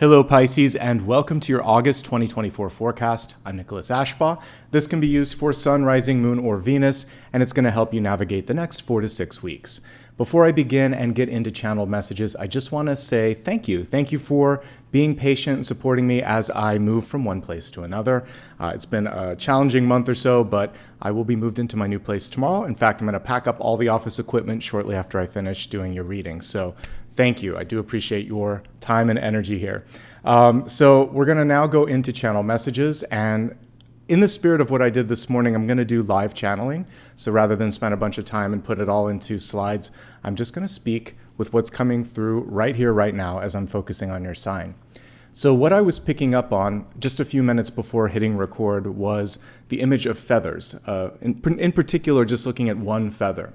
Hello Pisces, and welcome to your August 2024 forecast. I'm Nicholas Ashbaugh. This can be used for Sun, Rising, Moon, or Venus, and it's going to help you navigate the next 4 to 6 weeks. Before I begin and get into channeled messages, I just want to say thank you. Thank you for being patient and supporting me as I move from one place to another. It's been a challenging month or so, but I will be moved into my new place tomorrow. In fact, I'm going to pack up all the office equipment shortly after I finish doing your readings. So thank you. I do appreciate your time and energy here. So we're going to now go into channel messages, and in the spirit of what I did this morning, I'm going to do live channeling. So rather than spend a bunch of time and put it all into slides, I'm just going to speak with what's coming through right here, right now, as I'm focusing on your sign. So what I was picking up on just a few minutes before hitting record was the image of feathers, in particular, just looking at one feather.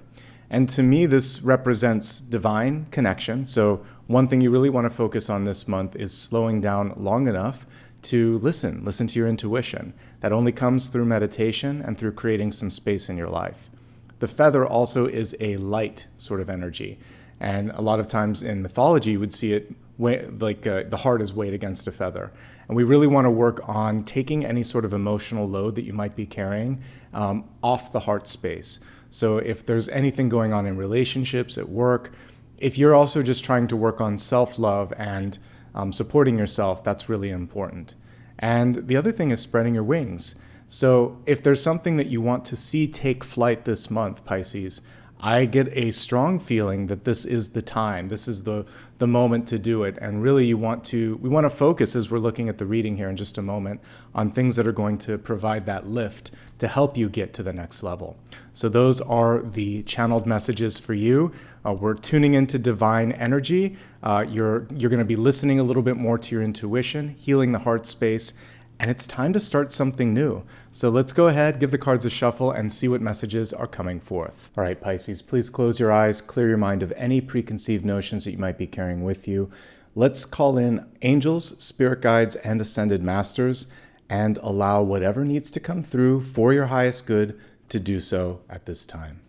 And to me, this represents divine connection. So one thing you really want to focus on this month is slowing down long enough to listen to your intuition. That only comes through meditation and through creating some space in your life. The feather also is a light sort of energy. And a lot of times in mythology, you would see it like the heart is weighed against a feather. And we really want to work on taking any sort of emotional load that you might be carrying off the heart space. So if there's anything going on in relationships, at work, if you're also just trying to work on self-love and supporting yourself, that's really important. And the other thing is spreading your wings. So if there's something that you want to see take flight this month, Pisces, I get a strong feeling that this is the time, this is the moment to do it. And really we want to focus, as we're looking at the reading here in just a moment, on things that are going to provide that lift to help you get to the next level. So those are the channeled messages for you. We're tuning into divine energy. You're going to be listening a little bit more to your intuition, healing the heart space, and it's time to start something new. So let's go ahead, give the cards a shuffle, and see what messages are coming forth. All right, Pisces, please close your eyes, clear your mind of any preconceived notions that you might be carrying with you. Let's call in angels, spirit guides, and ascended masters, and allow whatever needs to come through for your highest good to do so at this time.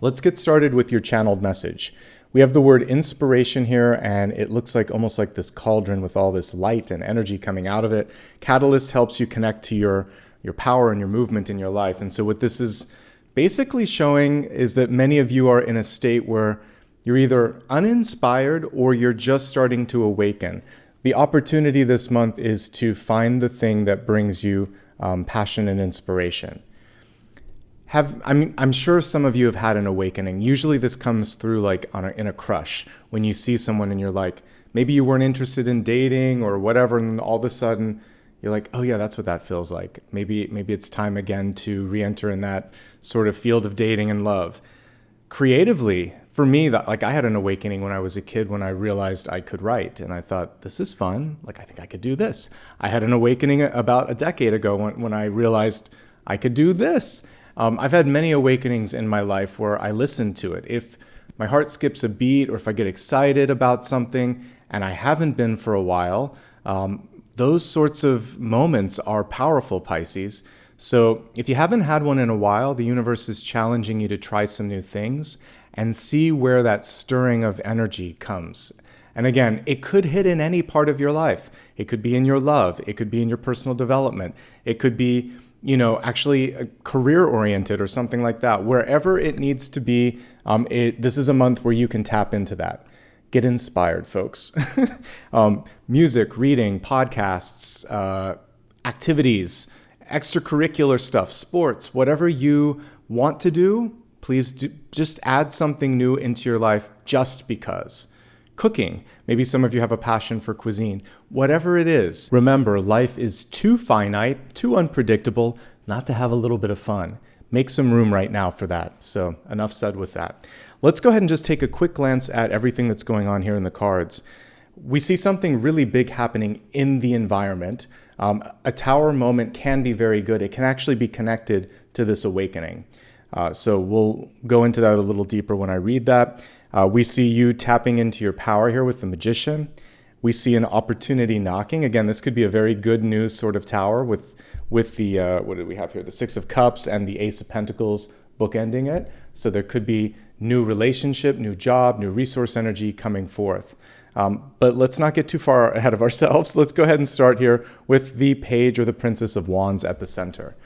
Let's get started with your channeled message. We have the word inspiration here, and it looks like almost like this cauldron with all this light and energy coming out of it. Catalyst helps you connect to your power and your movement in your life. And so what this is basically showing is that many of you are in a state where you're either uninspired or you're just starting to awaken. The opportunity this month is to find the thing that brings you passion and inspiration. I'm sure some of you have had an awakening. Usually this comes through like in a crush, when you see someone and you're like, maybe you weren't interested in dating or whatever, and then all of a sudden you're like, oh yeah, that's what that feels like. Maybe it's time again to re-enter in that sort of field of dating and love. Creatively, for me, I had an awakening when I was a kid, when I realized I could write, and I thought, this is fun. I think I could do this. I had an awakening about a decade ago when I realized I could do this. I've had many awakenings in my life where I listen to it. If my heart skips a beat or if I get excited about something and I haven't been for a while, those sorts of moments are powerful, Pisces. So if you haven't had one in a while, the universe is challenging you to try some new things and see where that stirring of energy comes. And again, it could hit in any part of your life. It could be in your love. It could be in your personal development. It could be, actually career-oriented or something like that. Wherever it needs to be, this is a month where you can tap into that. Get inspired, folks. Music, reading, podcasts, activities, extracurricular stuff, sports, whatever you want to do, please just add something new into your life just because. Cooking, maybe some of you have a passion for cuisine. Whatever it is, remember, life is too finite, too unpredictable not to have a little bit of fun. Make some room right now for that. So enough said with that. Let's go ahead and just take a quick glance at everything that's going on here in the cards. We see something really big happening in the environment. A tower moment can be very good. It can actually be connected to this awakening. So we'll go into that a little deeper when I read that. We see you tapping into your power here with the Magician. We see an opportunity knocking. Again, this could be a very good news sort of tower with the, what did we have here? The Six of Cups and the Ace of Pentacles bookending it. So there could be new relationship, new job, new resource energy coming forth. But let's not get too far ahead of ourselves. Let's go ahead and start here with the Page or the Princess of Wands at the center.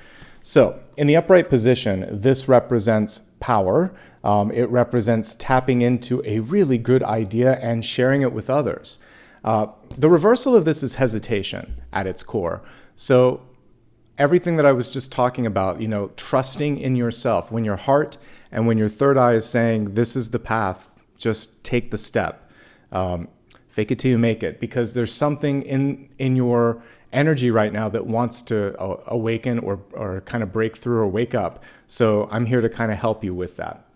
So in the upright position, this represents power. It represents tapping into a really good idea and sharing it with others. The reversal of this is hesitation at its core. So everything that I was just talking about, trusting in yourself, when your heart and when your third eye is saying, this is the path, just take the step. Fake it till you make it, because there's something in your energy right now that wants to awaken or kind of break through or wake up. So I'm here to kind of help you with that.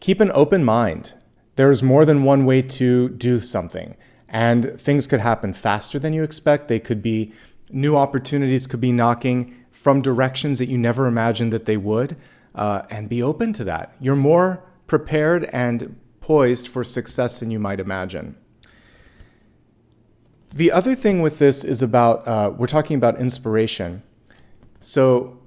Keep an open mind. There's more than one way to do something, and things could happen faster than you expect. They could be new opportunities, could be knocking from directions that you never imagined that they would, and be open to that. You're more prepared and poised for success than you might imagine. The other thing with this is about, we're talking about inspiration. So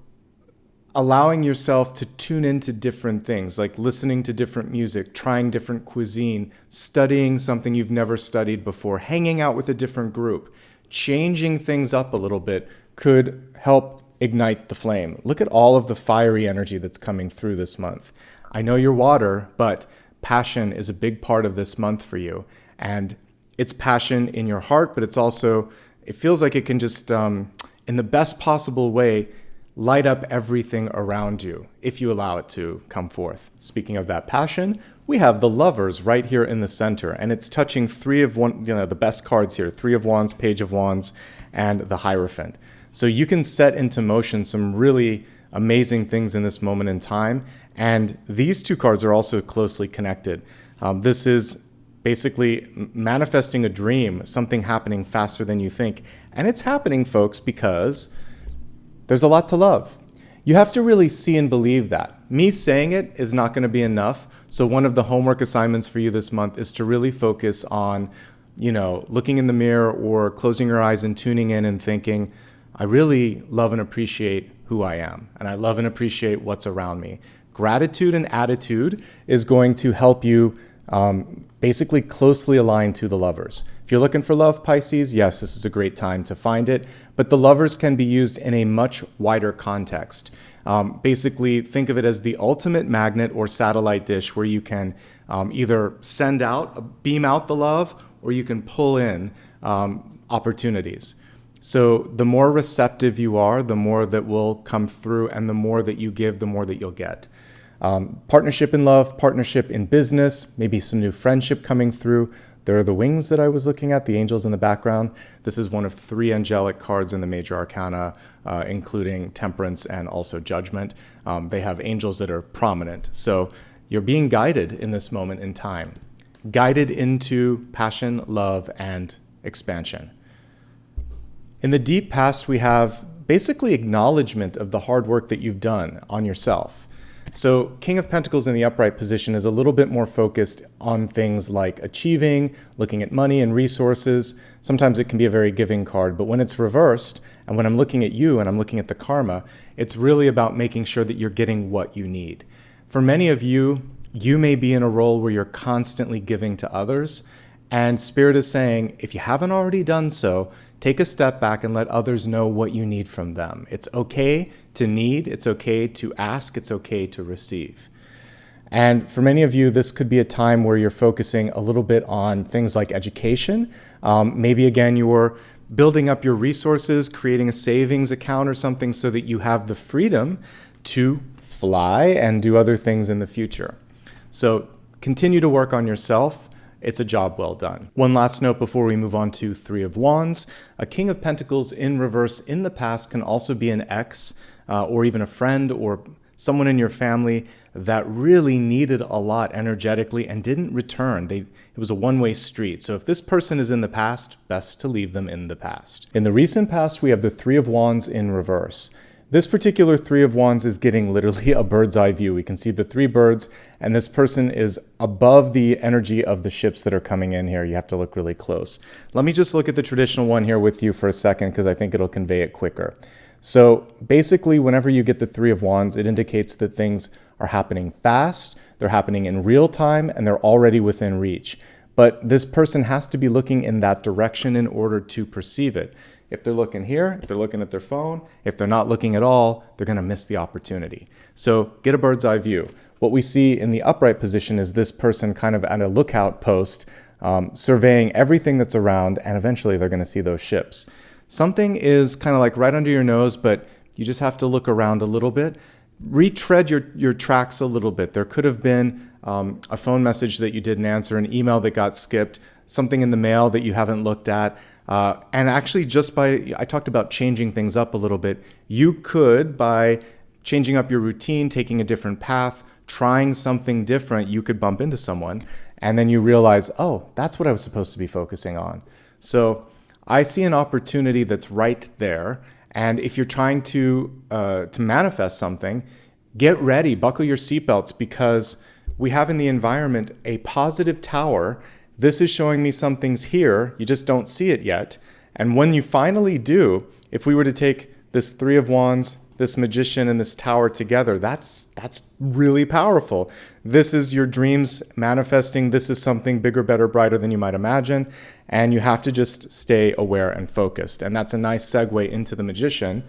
allowing yourself to tune into different things, like listening to different music, trying different cuisine, studying something you've never studied before, hanging out with a different group, changing things up a little bit could help ignite the flame. Look at all of the fiery energy that's coming through this month. I know you're water, but passion is a big part of this month for you. And it's passion in your heart, but it's also, it feels like it can just, in the best possible way, light up everything around you if you allow it to come forth. Speaking of that passion, we have the Lovers right here in the center, and it's touching the best cards here, Three of Wands, Page of Wands, and the Hierophant. So you can set into motion some really amazing things in this moment in time, and these two cards are also closely connected. This is basically manifesting a dream, something happening faster than you think. And it's happening, folks, because there's a lot to love. You have to really see and believe that. Me saying it is not going to be enough. So one of the homework assignments for you this month is to really focus on, looking in the mirror or closing your eyes and tuning in and thinking, I really love and appreciate who I am. And I love and appreciate what's around me. Gratitude and attitude is going to help you basically closely aligned to the Lovers. If you're looking for love, Pisces, yes, this is a great time to find it, but the Lovers can be used in a much wider context. Basically, think of it as the ultimate magnet or satellite dish where you can either send out, beam out the love, or you can pull in opportunities. So the more receptive you are, the more that will come through, and the more that you give, the more that you'll get. Partnership in love, partnership in business, maybe some new friendship coming through. There are the wings that I was looking at, the angels in the background. This is one of 3 angelic cards in the major arcana, including temperance and also judgment. They have angels that are prominent. So you're being guided in this moment in time, guided into passion, love, and expansion. In the deep past, we have basically acknowledgement of the hard work that you've done on yourself. So King of Pentacles in the upright position is a little bit more focused on things like achieving, looking at money and resources. Sometimes it can be a very giving card, but when it's reversed, and when I'm looking at you and I'm looking at the karma, it's really about making sure that you're getting what you need. For many of you, you may be in a role where you're constantly giving to others, and Spirit is saying, if you haven't already done so, take a step back and let others know what you need from them. It's okay to need, it's okay to ask, it's okay to receive. And for many of you, this could be a time where you're focusing a little bit on things like education. Maybe again, you're building up your resources, creating a savings account or something so that you have the freedom to fly and do other things in the future. So continue to work on yourself. It's a job well done. One last note before we move on to Three of Wands. A King of Pentacles in reverse in the past can also be an ex or even a friend or someone in your family that really needed a lot energetically and didn't return. It was a one-way street. So if this person is in the past, best to leave them in the past. In the recent past, we have the Three of Wands in reverse. This particular Three of Wands is getting literally a bird's eye view. We can see the three birds, and this person is above the energy of the ships that are coming in here. You have to look really close. Let me just look at the traditional one here with you for a second because I think it'll convey it quicker. So basically, whenever you get the Three of Wands, it indicates that things are happening fast, they're happening in real time, and they're already within reach. But this person has to be looking in that direction in order to perceive it. If they're looking here, if they're looking at their phone, if they're not looking at all, they're going to miss the opportunity. So get a bird's eye view. What we see in the upright position is this person kind of at a lookout post, surveying everything that's around, and eventually they're going to see those ships. Something is kind of like right under your nose, but you just have to look around a little bit. Retread your tracks a little bit. There could have been a phone message that you didn't answer, an email that got skipped, something in the mail that you haven't looked at. And actually I talked about changing things up a little bit. You could, by changing up your routine, taking a different path, trying something different, you could bump into someone. And then you realize, oh, that's what I was supposed to be focusing on. So I see an opportunity that's right there. And if you're trying to manifest something, get ready, buckle your seatbelts, because we have in the environment a positive tower. This is showing me something's here, you just don't see it yet. And when you finally do, if we were to take this Three of Wands, this Magician, and this Tower together, that's really powerful. This is your dreams manifesting. This is something bigger, better, brighter than you might imagine. And you have to just stay aware and focused. And that's a nice segue into the Magician,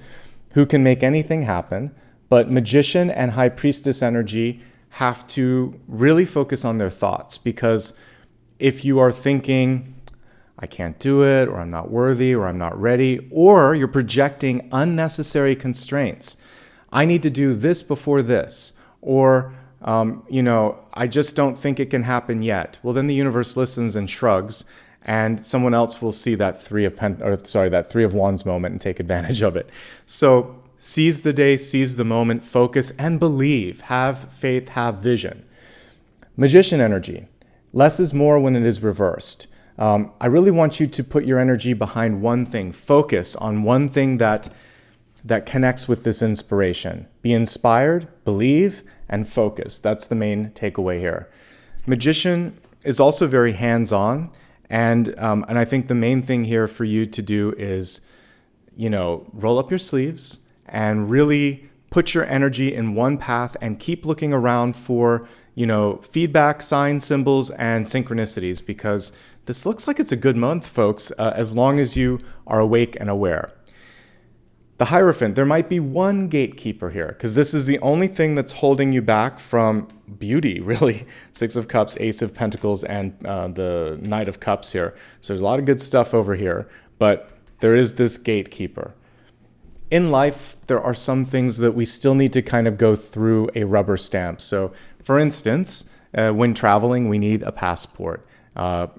who can make anything happen. But Magician and High Priestess energy have to really focus on their thoughts, because if you are thinking, I can't do it, or I'm not worthy, or I'm not ready, or you're projecting unnecessary constraints. I need to do this before this, or, I just don't think it can happen yet. Well, then the universe listens and shrugs, and someone else will see that Three of Wands moment and take advantage of it. So seize the day, seize the moment, focus, and believe. Have faith, have vision. Magician energy. Less is more when it is reversed. I really want you to put your energy behind one thing. Focus on one thing that connects with this inspiration. Be inspired, believe, and focus. That's the main takeaway here. Magician is also very hands-on, and I think the main thing here for you to do is, roll up your sleeves and really put your energy in one path and keep looking around for feedback, signs, symbols, and synchronicities, because this looks like it's a good month, folks, as long as you are awake and aware. The Hierophant, there might be one gatekeeper here, because this is the only thing that's holding you back from beauty, really. Six of Cups, Ace of Pentacles, and the Knight of Cups here. So there's a lot of good stuff over here, but there is this gatekeeper. In life, there are some things that we still need to kind of go through a rubber stamp. So, for instance, when traveling, we need a passport.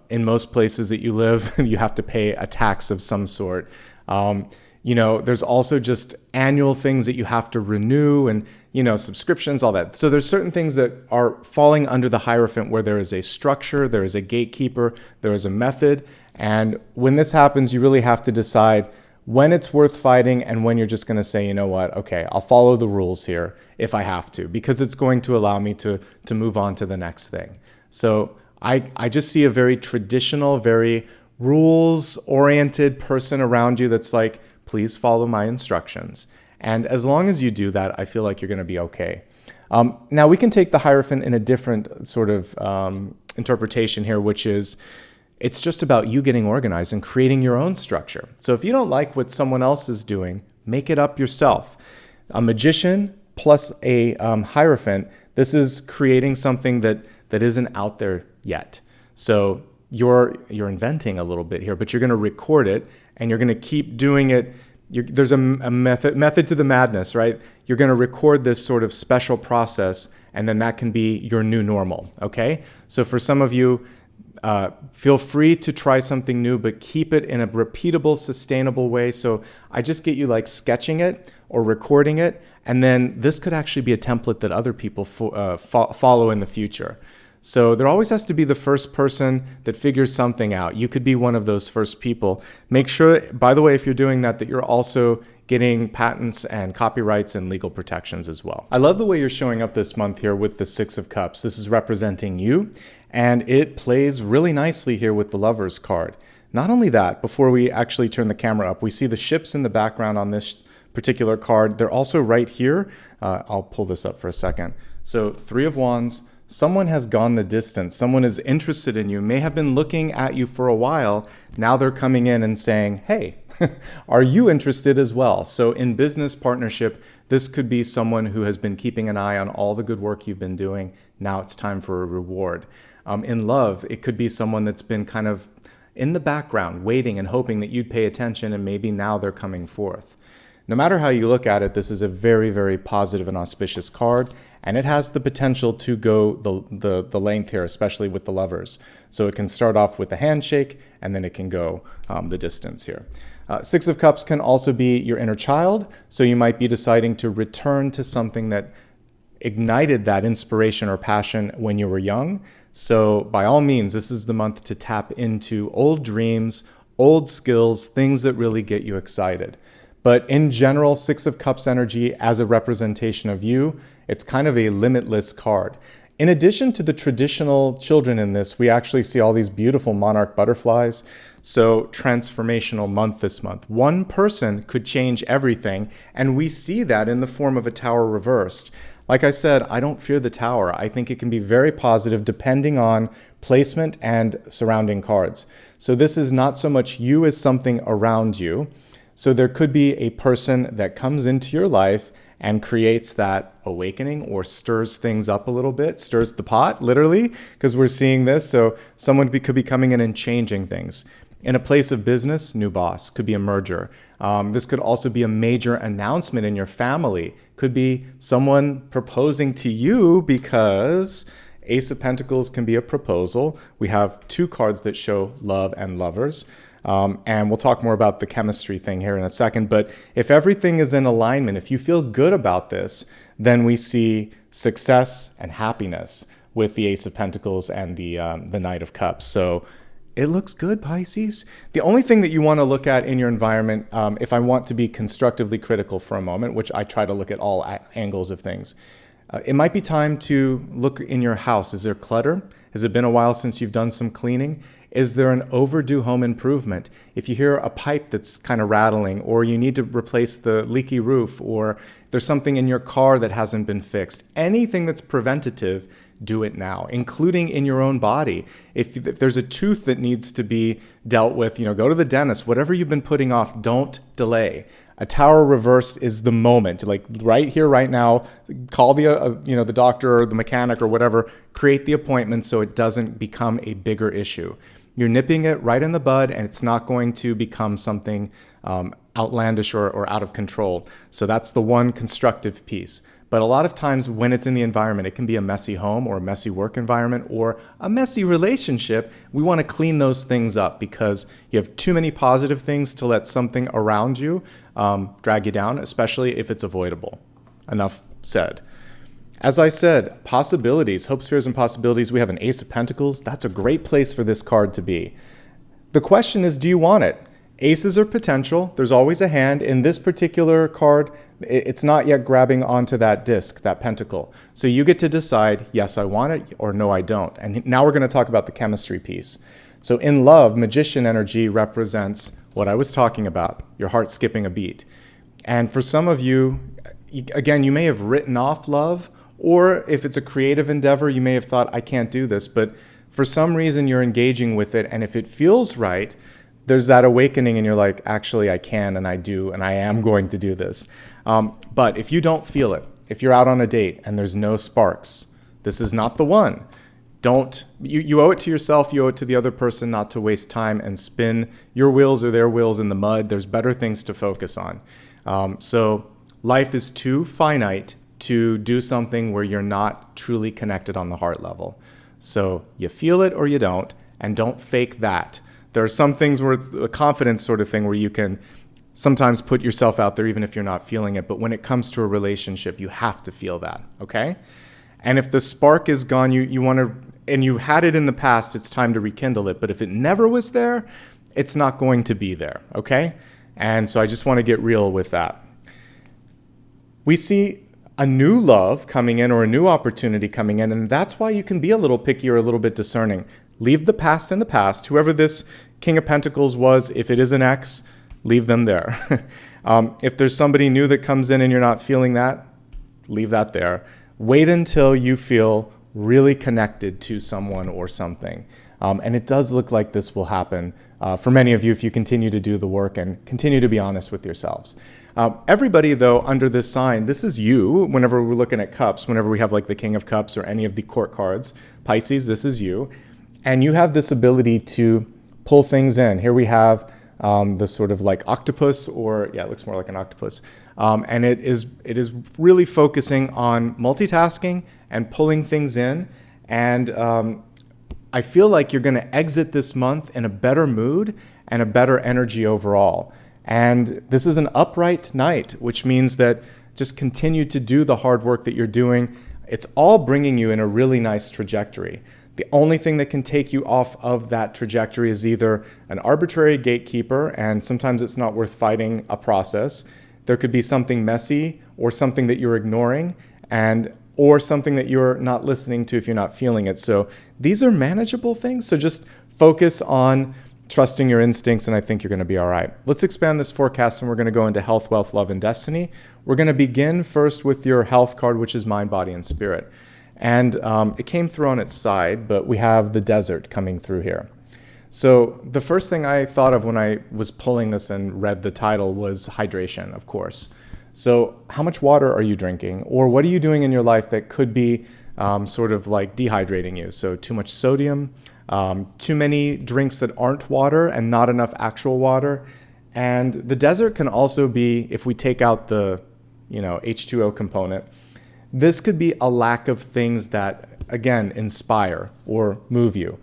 In most places that you live, you have to pay a tax of some sort. There's also just annual things that you have to renew and, subscriptions, all that. So there's certain things that are falling under the Hierophant where there is a structure, there is a gatekeeper, there is a method. And when this happens, you really have to decide, when it's worth fighting and when you're just going to say, you know what, okay, I'll follow the rules here if I have to, because it's going to allow me to move on to the next thing. So I just see a very traditional, very rules-oriented person around you that's like, please follow my instructions. And as long as you do that, I feel like you're going to be okay. Now, we can take the Hierophant in a different sort of interpretation here, which is it's just about you getting organized and creating your own structure. So if you don't like what someone else is doing, make it up yourself. A magician plus a Hierophant, this is creating something that isn't out there yet. So you're inventing a little bit here, but you're going to record it and you're going to keep doing it. There's a method to the madness, right? You're going to record this sort of special process, and then that can be your new normal, okay? So for some of you, feel free to try something new, but keep it in a repeatable, sustainable way. So I just get you like sketching it or recording it, and then this could actually be a template that other people follow in the future. So there always has to be the first person that figures something out. You could be one of those first people. Make sure, by the way, if you're doing that you're also getting patents and copyrights and legal protections as well. I love the way you're showing up this month here with the Six of Cups. This is representing you, and it plays really nicely here with the Lovers card. Not only that, before we actually turn the camera up, we see the ships in the background on this particular card. They're also right here. I'll pull this up for a second. So Three of Wands. Someone has gone the distance. Someone is interested in you, may have been looking at you for a while. Now they're coming in and saying, hey, are you interested as well? So in business partnership, this could be someone who has been keeping an eye on all the good work you've been doing. Now it's time for a reward. In love, it could be someone that's been kind of in the background, waiting and hoping that you'd pay attention, and maybe now they're coming forth. No matter how you look at it, this is a very, very positive and auspicious card, and it has the potential to go the length here, especially with the Lovers. So it can start off with a handshake, and then it can go the distance here. Six of Cups can also be your inner child, so you might be deciding to return to something that ignited that inspiration or passion when you were young. So by all means, this is the month to tap into old dreams, old skills, things that really get you excited. But in general, Six of Cups energy as a representation of you, it's kind of a limitless card. In addition to the traditional children in this, we actually see all these beautiful monarch butterflies. So transformational month this month. One person could change everything, and we see that in the form of a tower reversed. Like I said, I don't fear the tower. I think it can be very positive depending on placement and surrounding cards. So this is not so much you as something around you. So there could be a person that comes into your life and creates that awakening or stirs things up a little bit, stirs the pot, literally, because we're seeing this. So someone could be coming in and changing things. In a place of business, new boss, could be a merger. This could also be a major announcement in your family. Could be someone proposing to you, because Ace of Pentacles can be a proposal. We have two cards that show love and lovers. And we'll talk more about the chemistry thing here in a second. But if everything is in alignment, if you feel good about this, then we see success and happiness with the Ace of Pentacles and the Knight of Cups. So it looks good, Pisces. The only thing that you want to look at in your environment, if I want to be constructively critical for a moment, which I try to look at all angles of things, it might be time to look in your house. Is there clutter? Has it been a while since you've done some cleaning? Is there an overdue home improvement? If you hear a pipe that's kind of rattling, or you need to replace the leaky roof, or there's something in your car that hasn't been fixed, anything that's preventative, do it now, including in your own body. If there's a tooth that needs to be dealt with, go to the dentist. Whatever you've been putting off, don't delay. A tower reversed is the moment, like right here, right now. Call the doctor or the mechanic or whatever. Create the appointment so it doesn't become a bigger issue. You're nipping it right in the bud, and it's not going to become something outlandish or out of control. So that's the one constructive piece. But a lot of times when it's in the environment, it can be a messy home or a messy work environment or a messy relationship. We want to clean those things up because you have too many positive things to let something around you drag you down, especially if it's avoidable. Enough said. As I said, possibilities, hopes, fears, and possibilities. We have an Ace of Pentacles. That's a great place for this card to be. The question is, do you want it? Aces are potential. There's always a hand. In this particular card, it's not yet grabbing onto that disc, that pentacle. So you get to decide, yes, I want it, or no, I don't. And now we're going to talk about the chemistry piece. So in love, magician energy represents what I was talking about, your heart skipping a beat. And for some of you, again, you may have written off love, or if it's a creative endeavor, you may have thought, I can't do this. But for some reason, you're engaging with it. And if it feels right, there's that awakening and you're like, actually, I can and I do, and I am going to do this. But if you don't feel it, if you're out on a date and there's no sparks, this is not the one. You owe it to yourself, you owe it to the other person not to waste time and spin your wheels or their wheels in the mud. There's better things to focus on. So life is too finite to do something where you're not truly connected on the heart level. So you feel it or you don't fake that. There are some things where it's a confidence sort of thing where you can sometimes put yourself out there even if you're not feeling it. But when it comes to a relationship, you have to feel that, okay? And if the spark is gone, you want to, and you had it in the past, it's time to rekindle it. But if it never was there, it's not going to be there, okay? And so I just want to get real with that. We see a new love coming in or a new opportunity coming in, and that's why you can be a little picky or a little bit discerning. Leave the past in the past. Whoever this King of Pentacles was, if it is an ex, leave them there. If there's somebody new that comes in and you're not feeling that, leave that there. Wait until you feel really connected to someone or something. And it does look like this will happen for many of you if you continue to do the work and continue to be honest with yourselves. Everybody, though, under this sign, this is you. Whenever we're looking at cups, whenever we have like the King of Cups or any of the court cards, Pisces, this is you. And you have this ability to pull things in. Here we have this sort of like octopus, or yeah, it looks more like an octopus. And it is really focusing on multitasking and pulling things in. And I feel like you're going to exit this month in a better mood and a better energy overall. And this is an upright night, which means that just continue to do the hard work that you're doing. It's all bringing you in a really nice trajectory. The only thing that can take you off of that trajectory is either an arbitrary gatekeeper, and sometimes it's not worth fighting a process. There could be something messy or something that you're ignoring, or something that you're not listening to if you're not feeling it. So these are manageable things. So just focus on trusting your instincts, and I think you're going to be all right. Let's expand this forecast, and we're going to go into health, wealth, love, and destiny. We're going to begin first with your health card, which is mind, body, and spirit. And it came through on its side, but we have the desert coming through here. So the first thing I thought of when I was pulling this and read the title was hydration, of course. So how much water are you drinking? Or what are you doing in your life that could be sort of like dehydrating you? So too much sodium, too many drinks that aren't water and not enough actual water. And the desert can also be, if we take out the H2O component, this could be a lack of things that, again, inspire or move you.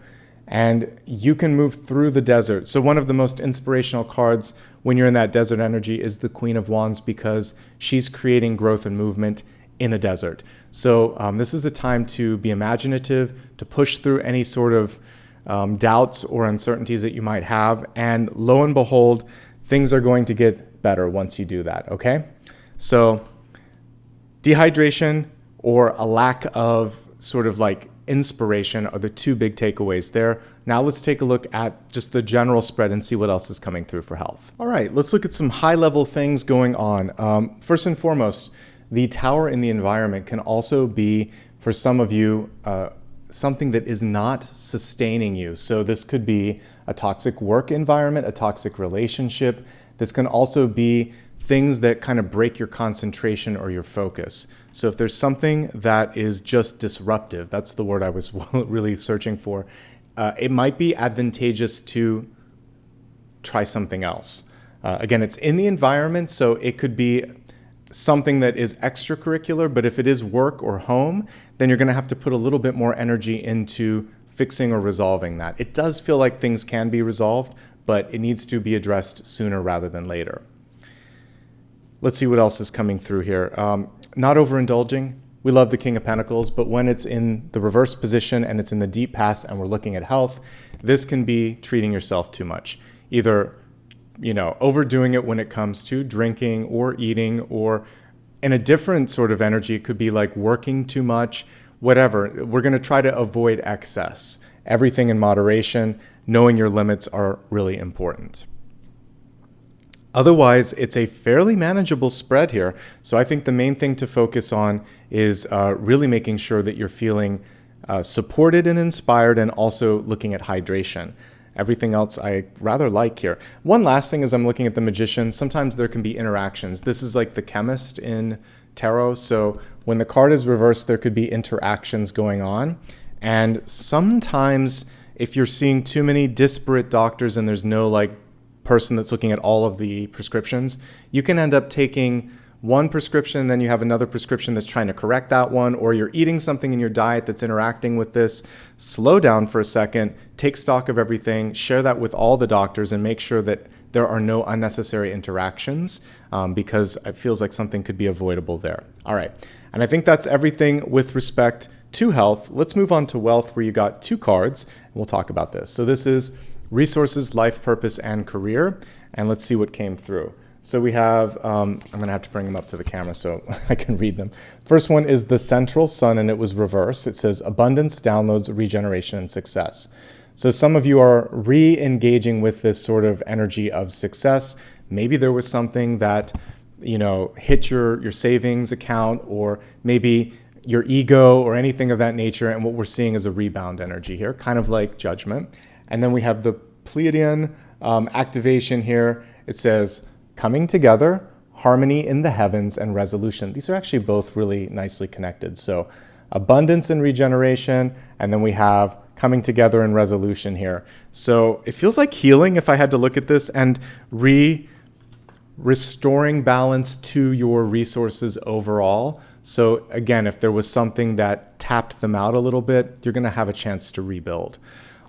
And you can move through the desert. So one of the most inspirational cards when you're in that desert energy is the Queen of Wands, because she's creating growth and movement in a desert. So this is a time to be imaginative, to push through any sort of doubts or uncertainties that you might have. And lo and behold, things are going to get better once you do that, okay? So dehydration or a lack of sort of like inspiration are the two big takeaways there. Now let's take a look at just the general spread and see what else is coming through for health. All right, let's look at some high-level things going on. First and foremost, the tower in the environment can also be, for some of you, something that is not sustaining you. So this could be a toxic work environment, a toxic relationship. This can also be things that kind of break your concentration or your focus. So if there's something that is just disruptive, that's the word I was really searching for, it might be advantageous to try something else. Again, it's in the environment, so it could be something that is extracurricular, but if it is work or home, then you're going to have to put a little bit more energy into fixing or resolving that. It does feel like things can be resolved, but it needs to be addressed sooner rather than later. Let's see what else is coming through here. Not overindulging. We love the King of Pentacles, but when it's in the reverse position and it's in the deep past and we're looking at health, this can be treating yourself too much. Either overdoing it when it comes to drinking or eating, or in a different sort of energy, it could be like working too much, whatever. We're going to try to avoid excess. Everything in moderation, knowing your limits are really important. Otherwise, it's a fairly manageable spread here. So I think the main thing to focus on is really making sure that you're feeling supported and inspired, and also looking at hydration. Everything else I rather like here. One last thing, as I'm looking at the Magician, sometimes there can be interactions. This is like the Chemist in tarot. So when the card is reversed, there could be interactions going on. And sometimes if you're seeing too many disparate doctors and there's no like person that's looking at all of the prescriptions, you can end up taking one prescription and then you have another prescription that's trying to correct that one, or you're eating something in your diet that's interacting with this. Slow down for a second, take stock of everything, share that with all the doctors, and make sure that there are no unnecessary interactions, because it feels like something could be avoidable there. All right, and I think that's everything with respect to health. Let's move on to wealth, where you got 2 cards, and we'll talk about this. So this is resources, life purpose, and career, and let's see what came through. So we have, I'm going to have to bring them up to the camera so I can read them. First one is the central sun, and it was reversed. It says abundance, downloads, regeneration, and success. So some of you are re-engaging with this sort of energy of success. Maybe there was something that, hit your savings account, or maybe your ego or anything of that nature. And what we're seeing is a rebound energy here, kind of like Judgment. And then we have the Pleiadian activation here. It says coming together, harmony in the heavens, and resolution. These are actually both really nicely connected. So abundance and regeneration, and then we have coming together and resolution here. So it feels like healing, if I had to look at this, and restoring balance to your resources overall. So again, if there was something that tapped them out a little bit, you're going to have a chance to rebuild.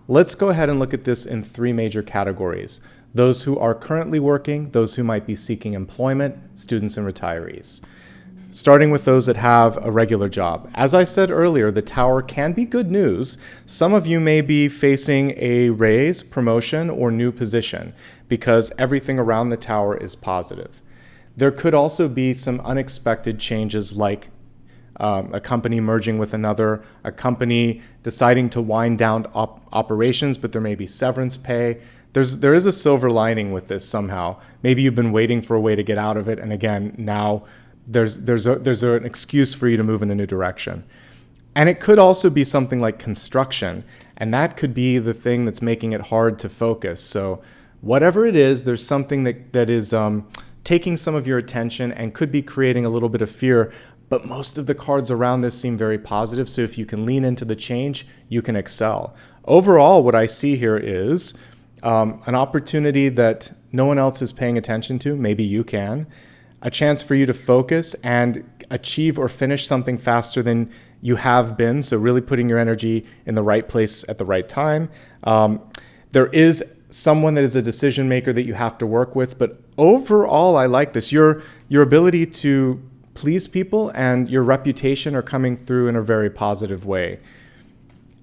Let's go ahead and look at this in 3 major categories: those who are currently working, those who might be seeking employment, students, and retirees. Starting with those that have a regular job. As I said earlier, the Tower can be good news. Some of you may be facing a raise, promotion, or new position because everything around the Tower is positive. There could also be some unexpected changes, like a company merging with another, a company deciding to wind down operations, but there may be severance pay. There is a silver lining with this somehow. Maybe you've been waiting for a way to get out of it, and again, now there's an excuse for you to move in a new direction. And it could also be something like construction, and that could be the thing that's making it hard to focus. So whatever it is, there's something that is taking some of your attention and could be creating a little bit of fear. But most of the cards around this seem very positive. So if you can lean into the change, you can excel. Overall, what I see here is an opportunity that no one else is paying attention to. Maybe you can. A chance for you to focus and achieve or finish something faster than you have been. So really putting your energy in the right place at the right time. There is someone that is a decision maker that you have to work with. But overall, I like this. Your ability to please people and your reputation are coming through in a very positive way.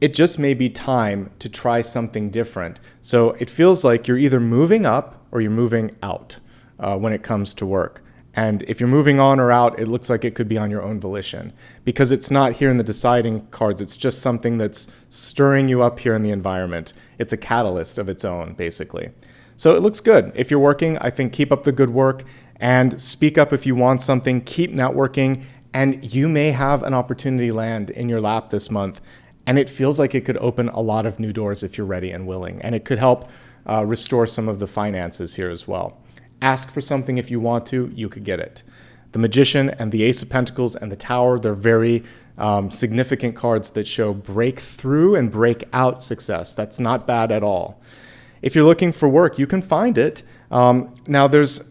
It just may be time to try something different. So it feels like you're either moving up or you're moving out when it comes to work. And if you're moving on or out, it looks like it could be on your own volition, because it's not here in the deciding cards. It's just something that's stirring you up here in the environment. It's a catalyst of its own, basically. So it looks good. If you're working, I think keep up the good work and speak up if you want something. Keep networking, and you may have an opportunity land in your lap this month. And it feels like it could open a lot of new doors if you're ready and willing. And it could help restore some of the finances here as well. Ask for something if you want to, you could get it. The Magician and the Ace of Pentacles and the Tower, they're very significant cards that show breakthrough and breakout success. That's not bad at all. If you're looking for work, you can find it. Now, there's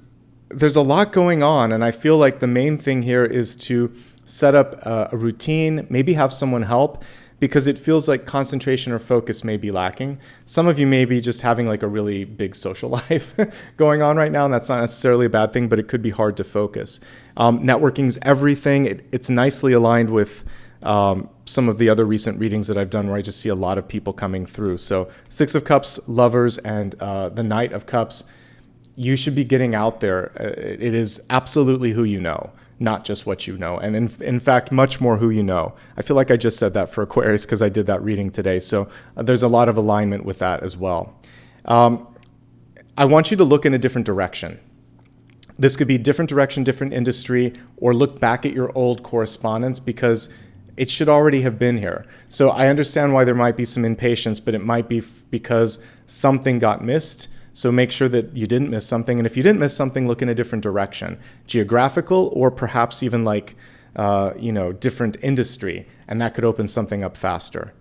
a lot going on, and I feel like the main thing here is to set up a routine, maybe have someone help, because it feels like concentration or focus may be lacking. Some of you may be just having like a really big social life going on right now, and that's not necessarily a bad thing, but it could be hard to focus. Networking's everything. It's nicely aligned with some of the other recent readings that I've done, where I just see a lot of people coming through. So 6 of Cups, Lovers, and the Knight of Cups. you should be getting out there. It is absolutely who you know, not just what you know. And in fact, much more who you know. I feel like I just said that for Aquarius because I did that reading today. So there's a lot of alignment with that as well. I want you to look in a different direction. This could be different direction, different industry, or look back at your old correspondence because it should already have been here. So I understand why there might be some impatience, but it might be because something got missed. So make sure that you didn't miss something. And if you didn't miss something, look in a different direction, geographical, or perhaps even like, different industry. And that could open something up faster.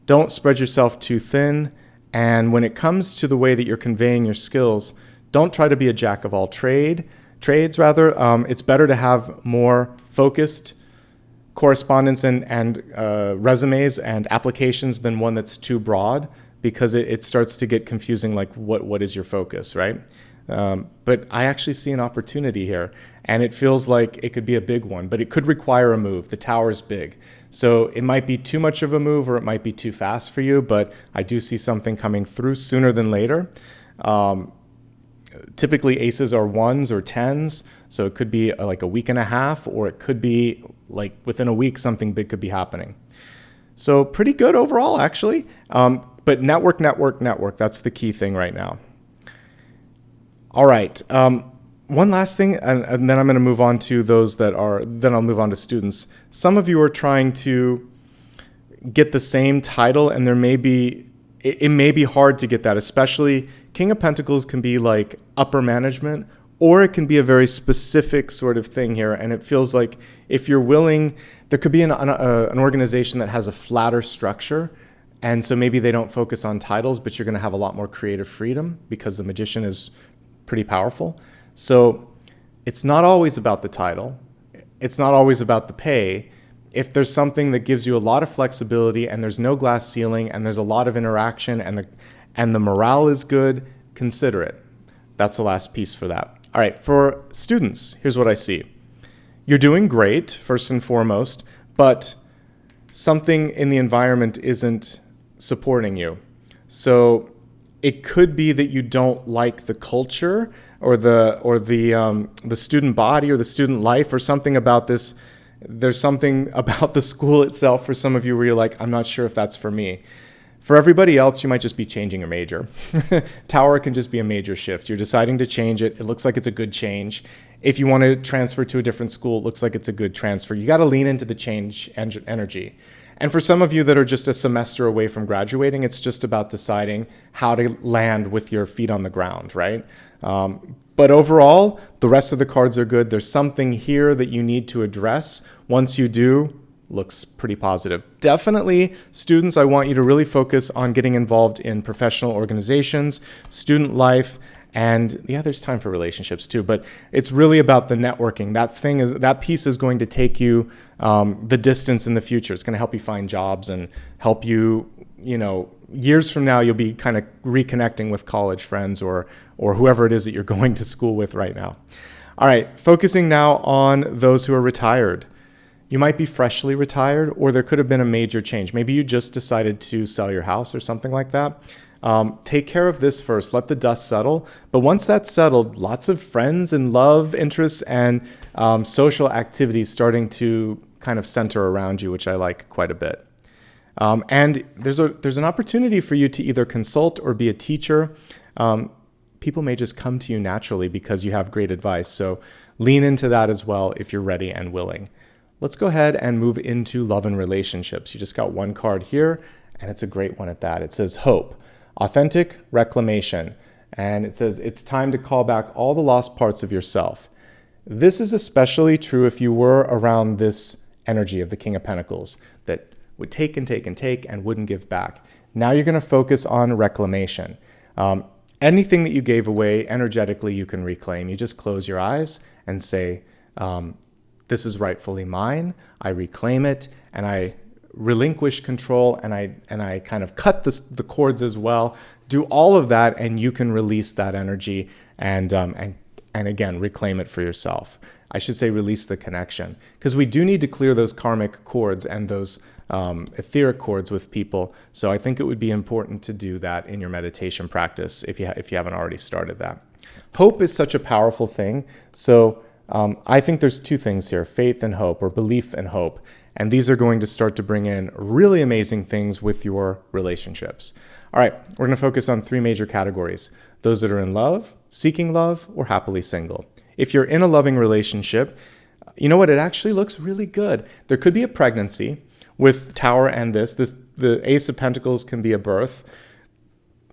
Don't spread yourself too thin. And when it comes to the way that you're conveying your skills, don't try to be a jack of all trades. It's better to have more focused correspondence and resumes and applications than one that's too broad, because it starts to get confusing, like what is your focus, right? But I actually see an opportunity here, and it feels like it could be a big one, but it could require a move. The tower's big. So it might be too much of a move or it might be too fast for you, but I do see something coming through sooner than later. Typically aces are 1s or 10s, so it could be like a week and a half, or it could be like within a week something big could be happening. So pretty good overall, actually. But network, that's the key thing right now. All right. One last thing, and then I'm going to move on to then I'll move on to students. Some of you are trying to get the same title, and it may be hard to get that, especially King of Pentacles can be like upper management, or it can be a very specific sort of thing here. And it feels like if you're willing, there could be an organization that has a flatter structure. And so maybe they don't focus on titles, but you're going to have a lot more creative freedom because the magician is pretty powerful. So it's not always about the title. It's not always about the pay. If there's something that gives you a lot of flexibility and there's no glass ceiling and there's a lot of interaction and the morale is good, consider it. That's the last piece for that. All right, for students, here's what I see. You're doing great, first and foremost, but something in the environment isn't supporting you. So it could be that you don't like the culture or the student body or the student life or something about this. There's something about the school itself for some of you where you're like, I'm not sure if that's for me. For everybody else, you might just be changing a major. Tower can just be a major shift. You're deciding to change it. It looks like it's a good change. If you want to transfer to a different school, it looks like it's a good transfer. You got to lean into the change energy. And for some of you that are just a semester away from graduating, it's just about deciding how to land with your feet on the ground, right? But overall, the rest of the cards are good. There's something here that you need to address. Once you do, looks pretty positive. Definitely, students, I want you to really focus on getting involved in professional organizations, student life, and there's time for relationships too, but it's really about the networking. That piece is going to take you the distance in the future. It's going to help you find jobs and help you, years from now, you'll be kind of reconnecting with college friends or whoever it is that you're going to school with right now. All right, focusing now on those who are retired. You might be freshly retired, or there could have been a major change. Maybe you just decided to sell your house or something like that. Take care of this first. Let the dust settle. But once that's settled, lots of friends and love interests and social activities starting to kind of center around you, which I like quite a bit. And there's an opportunity for you to either consult or be a teacher. People may just come to you naturally because you have great advice. So lean into that as well if you're ready and willing. Let's go ahead and move into love and relationships. You just got one card here, and it's a great one at that. It says hope, authentic reclamation. And it says it's time to call back all the lost parts of yourself. This is especially true if you were around this energy of the King of Pentacles that would take and take and take and wouldn't give back. Now you're going to focus on reclamation. Anything that you gave away energetically, you can reclaim. You just close your eyes and say, this is rightfully mine. I reclaim it, and I relinquish control, and I kind of cut the cords as well. Do all of that, and you can release that energy and again reclaim it for yourself. I should say release the connection, because we do need to clear those karmic cords and those etheric cords with people. So I think it would be important to do that in your meditation practice if you haven't already started that. Hope is such a powerful thing. So I think there's two things here, faith and hope, or belief and hope. And these are going to start to bring in really amazing things with your relationships. All right, we're going to focus on three major categories: those that are in love, seeking love, or happily single. If you're in a loving relationship, you know what? It actually looks really good. There could be a pregnancy with Tower and the Ace of Pentacles can be a birth.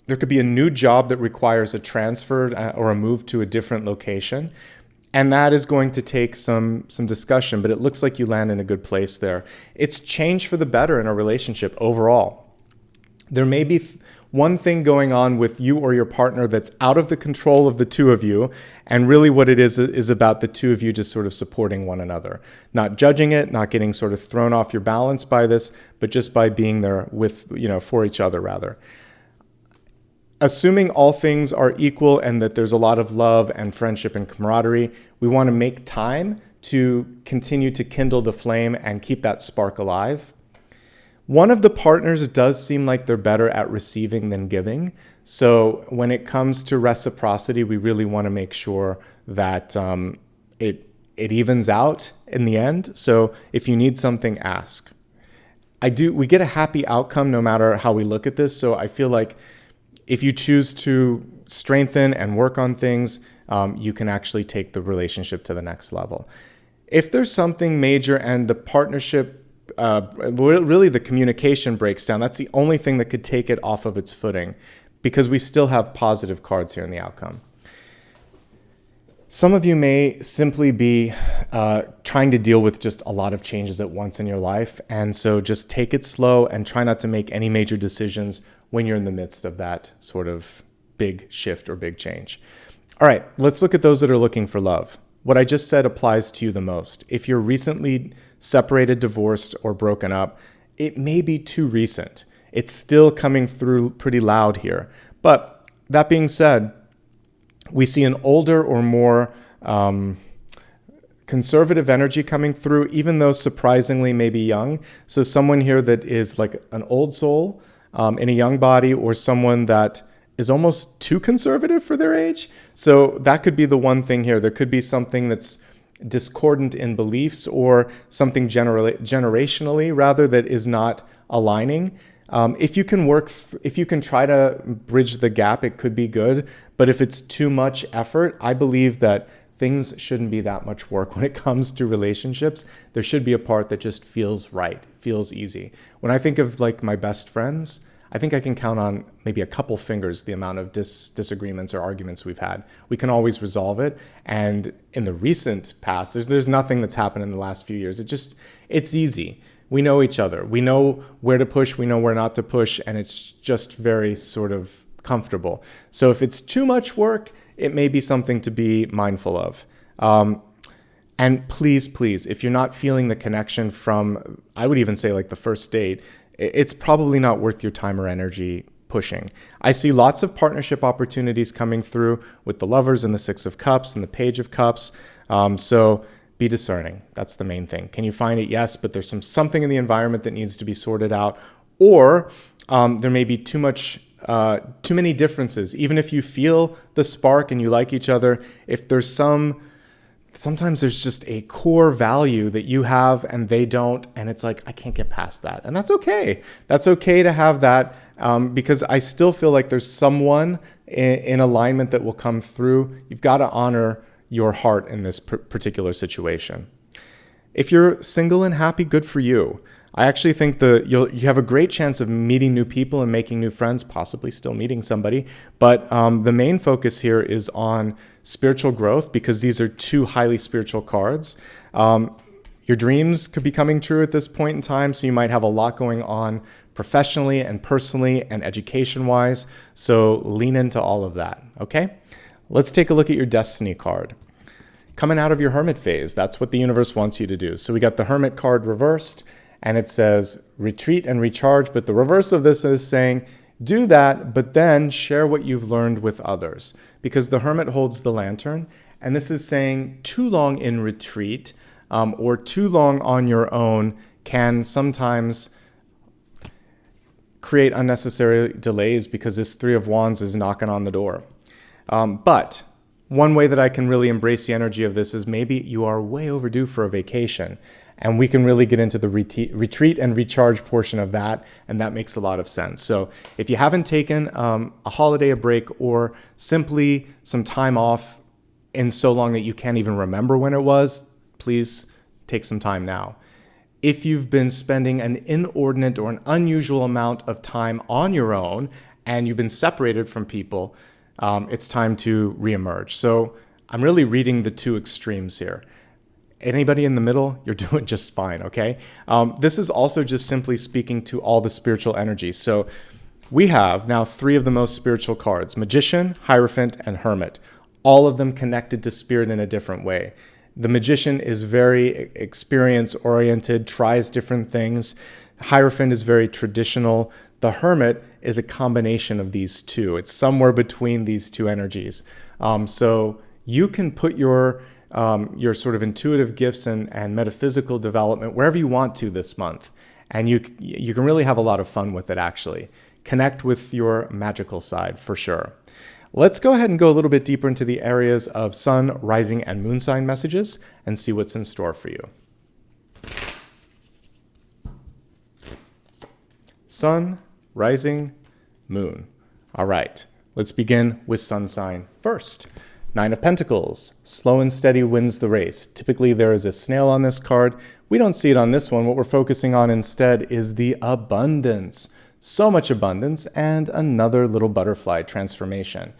There could be a new job that requires a transfer or a move to a different location. And that is going to take some discussion, but it looks like you land in a good place there. It's change for the better in a relationship overall. There may be one thing going on with you or your partner that's out of the control of the two of you, and really what it is about the two of you just sort of supporting one another. Not judging it, not getting sort of thrown off your balance by this, but just by being there with, for each other rather. Assuming all things are equal and that there's a lot of love and friendship and camaraderie, we want to make time to continue to kindle the flame and keep that spark alive. One of the partners does seem like they're better at receiving than giving. So when it comes to reciprocity, we really want to make sure that it evens out in the end. So if you need something, ask. We get a happy outcome no matter how we look at this. So I feel like if you choose to strengthen and work on things, you can actually take the relationship to the next level. If there's something major and the partnership, really the communication breaks down, that's the only thing that could take it off of its footing, because we still have positive cards here in the outcome. Some of you may simply be trying to deal with just a lot of changes at once in your life. And so just take it slow and try not to make any major decisions when you're in the midst of that sort of big shift or big change. All right, let's look at those that are looking for love. What I just said applies to you the most. If you're recently separated, divorced, or broken up, it may be too recent. It's still coming through pretty loud here. But that being said, we see an older or more conservative energy coming through, even though surprisingly maybe young. So someone here that is like an old soul in a young body, or someone that is almost too conservative for their age. So that could be the one thing here. There could be something that's discordant in beliefs, or something generationally rather that is not aligning. If you can try to bridge the gap, it could be good. But if it's too much effort, I believe that things shouldn't be that much work when it comes to relationships. There should be a part that just feels right, feels easy. When I think of like my best friends, I think I can count on maybe a couple fingers the amount of disagreements or arguments we've had. We can always resolve it. And in the recent past, there's nothing that's happened in the last few years. It's easy. We know each other. We know where to push. We know where not to push. And it's just very sort of comfortable. So if it's too much work, it may be something to be mindful of. And please, if you're not feeling the connection from, I would even say like the first date, it's probably not worth your time or energy pushing. I see lots of partnership opportunities coming through with the Lovers and the Six of Cups and the Page of Cups. So be discerning. That's the main thing. Can you find it? Yes, but there's something in the environment that needs to be sorted out, or there may be too many differences. Even if you feel the spark and you like each other, if there's sometimes there's just a core value that you have and they don't, and it's like, I can't get past that. And that's okay. That's okay to have that, because I still feel like there's someone in alignment that will come through. You've got to honor your heart in this particular situation. If you're single and happy, good for you. I actually think you have a great chance of meeting new people and making new friends, possibly still meeting somebody. But the main focus here is on spiritual growth, because these are two highly spiritual cards. Your dreams could be coming true at this point in time, so you might have a lot going on professionally and personally and education-wise. So lean into all of that, okay? Let's take a look at your destiny card. Coming out of your hermit phase, that's what the universe wants you to do. So we got the hermit card reversed, and it says retreat and recharge, but the reverse of this is saying do that, but then share what you've learned with others, because the hermit holds the lantern, and this is saying too long in retreat or too long on your own can sometimes create unnecessary delays, because this Three of Wands is knocking on the door. But one way that I can really embrace the energy of this is maybe you are way overdue for a vacation, and we can really get into the retreat and recharge portion of that, and that makes a lot of sense. So if you haven't taken a holiday, a break, or simply some time off in so long that you can't even remember when it was, please take some time now. If you've been spending an inordinate or an unusual amount of time on your own and you've been separated from people, it's time to reemerge. So I'm really reading the two extremes here. Anybody in the middle, you're doing just fine, okay? This is also just simply speaking to all the spiritual energy. So we have now 3 of the most spiritual cards: Magician, Hierophant, and Hermit, all of them connected to spirit in a different way. The Magician is very experience-oriented, tries different things. Hierophant is very traditional. The Hermit is a combination of these two. It's somewhere between these two energies. So you can put your sort of intuitive gifts and metaphysical development wherever you want to this month. And you can really have a lot of fun with it, actually. Connect with your magical side, for sure. Let's go ahead and go a little bit deeper into the areas of sun, rising, and moon sign messages and see what's in store for you. Sun, rising, moon. All right, let's begin with sun sign first. 9 of Pentacles, slow and steady wins the race. Typically there is a snail on this card. We don't see it on this one. What we're focusing on instead is the abundance. So much abundance and another little butterfly transformation.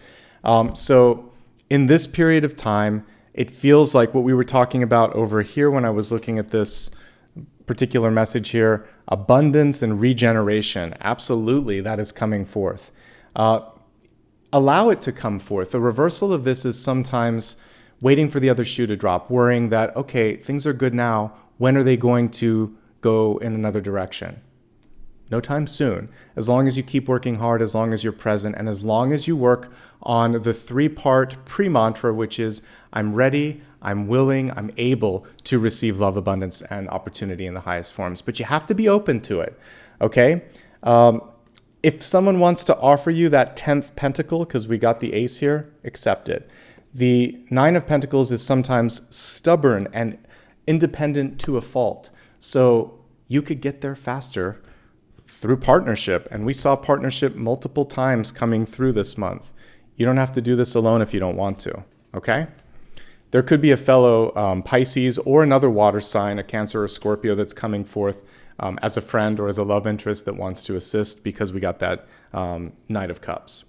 So in this period of time, it feels like what we were talking about over here when I was looking at this particular message here, abundance and regeneration. Absolutely, that is coming forth. Allow it to come forth. The reversal of this is sometimes waiting for the other shoe to drop, worrying that, okay, things are good now. When are they going to go in another direction? No time soon. As long as you keep working hard, as long as you're present, and as long as you work on the 3-part pre-mantra, which is I'm ready, I'm willing, I'm able to receive love, abundance, and opportunity in the highest forms. But you have to be open to it, okay? If someone wants to offer you that 10th pentacle, because we got the ace here, accept it. The 9 of Pentacles is sometimes stubborn and independent to a fault. So you could get there faster through partnership. And we saw partnership multiple times coming through this month. You don't have to do this alone if you don't want to, okay? There could be a fellow Pisces or another water sign, a Cancer or Scorpio, that's coming forth as a friend or as a love interest that wants to assist, because we got that Knight of Cups.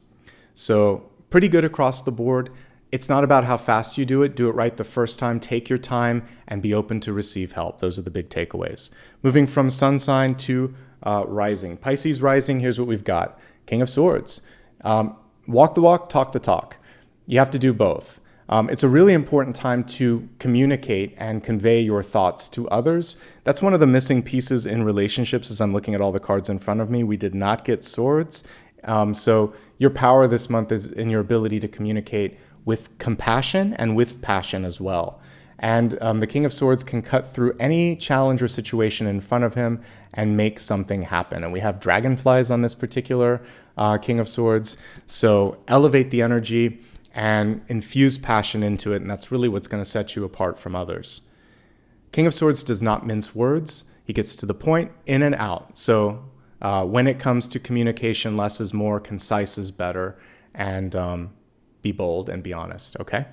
So pretty good across the board. It's not about how fast you do it right the first time, take your time, and be open to receive help. Those are the big takeaways. Moving from sun sign to rising. Pisces rising, here's what we've got. King of Swords. Walk the walk, talk the talk. You have to do both. It's a really important time to communicate and convey your thoughts to others. That's one of the missing pieces in relationships as I'm looking at all the cards in front of me. We did not get swords. So your power this month is in your ability to communicate with compassion and with passion as well. And the King of Swords can cut through any challenge or situation in front of him and make something happen. And we have dragonflies on this particular King of Swords. So elevate the energy and infuse passion into it, and that's really what's going to set you apart from others. King of Swords does not mince words. He gets to the point, in and out. So when it comes to communication, less is more, concise is better, and be bold and be honest, okay?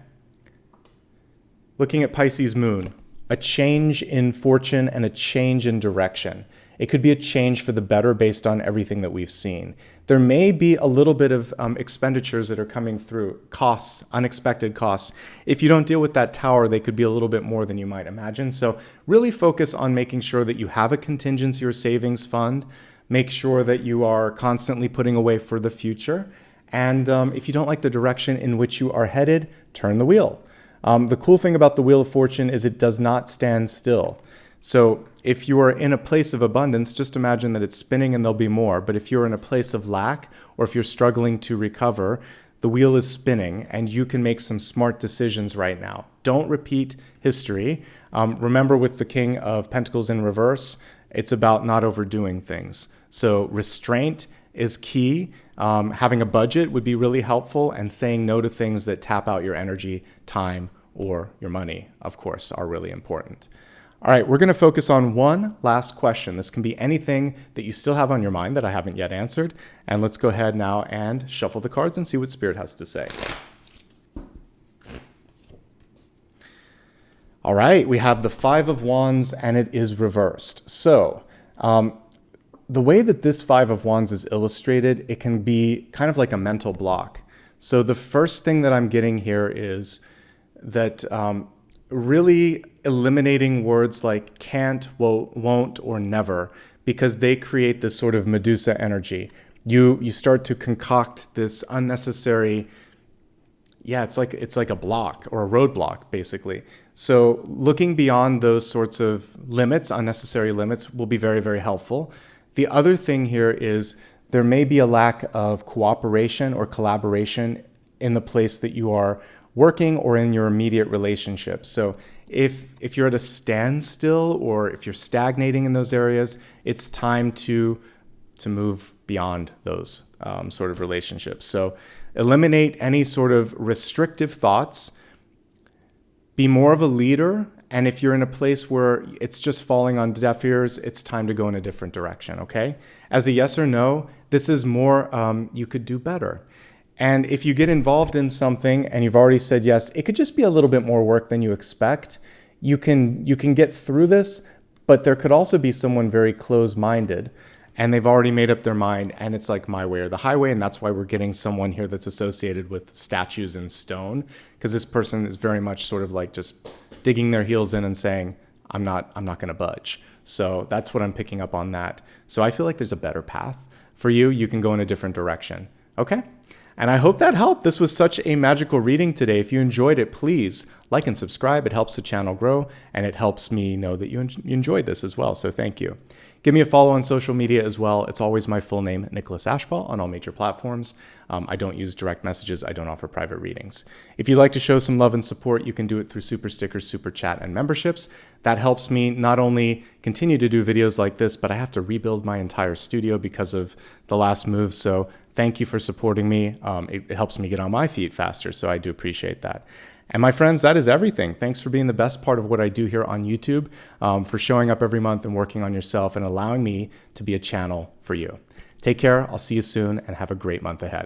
Looking at Pisces moon, a change in fortune and a change in direction. It could be a change for the better based on everything that we've seen. There may be a little bit of expenditures that are coming through, costs, unexpected costs. If you don't deal with that tower, they could be a little bit more than you might imagine. So really focus on making sure that you have a contingency or savings fund. Make sure that you are constantly putting away for the future. And if you don't like the direction in which you are headed, turn the wheel. The cool thing about the Wheel of Fortune is it does not stand still. So if you are in a place of abundance, just imagine that it's spinning and there'll be more. But if you're in a place of lack, or if you're struggling to recover, the wheel is spinning and you can make some smart decisions right now. Don't repeat history. Remember, with the King of Pentacles in reverse, it's about not overdoing things. So restraint is key. Having a budget would be really helpful, and saying no to things that tap out your energy, time, or your money, of course, are really important. All right, we're going to focus on one last question. This can be anything that you still have on your mind that I haven't yet answered. And let's go ahead now and shuffle the cards and see what Spirit has to say. All right, we have the Five of Wands, and it is reversed. So the way that this Five of Wands is illustrated, it can be kind of like a mental block. So the first thing that I'm getting here is that really eliminating words like can't, won't, or never, because they create this sort of Medusa energy. You start to concoct this unnecessary, it's like a block or a roadblock, basically. So looking beyond those sorts of limits, unnecessary limits, will be very, very helpful. The other thing here is there may be a lack of cooperation or collaboration in the place that you are working or in your immediate relationship. So if you're at a standstill or if you're stagnating in those areas, it's time to move beyond those sort of relationships. So eliminate any sort of restrictive thoughts. Be more of a leader. And if you're in a place where it's just falling on deaf ears, it's time to go in a different direction, okay? As a yes or no, this is more you could do better. And if you get involved in something and you've already said yes, it could just be a little bit more work than you expect. You can get through this, but there could also be someone very close-minded and they've already made up their mind, and it's like my way or the highway, and that's why we're getting someone here that's associated with statues in stone, because this person is very much sort of like just digging their heels in and saying, I'm not going to budge. So that's what I'm picking up on that. So I feel like there's a better path for you. You can go in a different direction. Okay? And I hope that helped. This was such a magical reading today. If you enjoyed it, please like and subscribe. It helps the channel grow, and it helps me know that you enjoyed this as well. So thank you. Give me a follow on social media as well. It's always my full name, Nicholas Ashbaugh, on all major platforms. I don't use direct messages. I don't offer private readings. If you'd like to show some love and support, you can do it through super stickers, super chat, and memberships. That helps me not only continue to do videos like this, but I have to rebuild my entire studio because of the last move. So thank you for supporting me. It helps me get on my feet faster, so I do appreciate that. And my friends, that is everything. Thanks for being the best part of what I do here on YouTube, for showing up every month and working on yourself and allowing me to be a channel for you. Take care. I'll see you soon, and have a great month ahead.